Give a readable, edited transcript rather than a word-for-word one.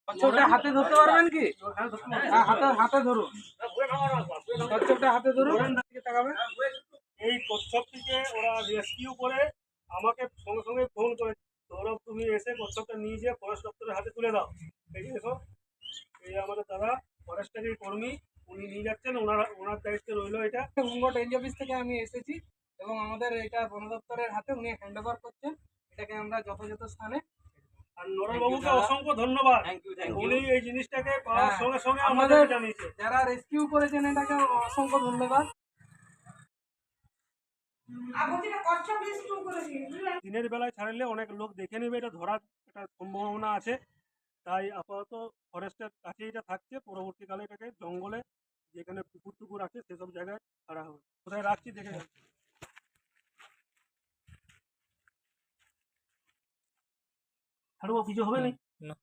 কচ্ছপটা হাতে ধরতে পারবেন কি? হ্যাঁ, হাতে হাতে ধরুন। কচ্ছপটা হাতে ধরুন, দিকে তাকাবেন। এই কচ্ছপটিকে ওরা রেস্কিউ করে আমাকে সঙ্গে সঙ্গে ফোন করে, সৌরভ তুমি এসে কচ্ছপটা নিয়ে যেয়ে ফরেস্ট দপ্তরের হাতে তুলে দাও। এই যে এসো, এই আমাদের দাদা ফরেস্টেরই কর্মী, উনি নিয়ে যাচ্ছেন, ওনার দায়িত্বে রইলো এটা। হোমগার্ড রেঞ্জ অফিস থেকে আমি এসেছি এবং আমাদের এটা বন দপ্তরের হাতে উনি হ্যান্ড ওভার করছেন। এটাকে আমরা যথাযথ স্থানে। আর নরবাবুকে অসংখ্য ধন্যবাদ, উনি এই জিনিসটাকে পাওয়ার সঙ্গে সঙ্গে আমাদের জানিয়েছে। যারা রেস্কিউ করেছেন এটাকে অসংখ্য ধন্যবাদ। দিনের বেলায় ছাড়লে অনেক লোক দেখে নেবে, এটা ধরার একটা সম্ভাবনা আছে, তাই আপাতত ফরেস্টের কাছে এটা থাকছে। পরবর্তীকালে এটাকে জঙ্গলে যেখানে পুকুর টুকুর আছে সেসব জায়গায় ছাড়া হবে। কোথায় রাখছি দেখে যাচ্ছে। ছাড়বো, কিছু হবে না।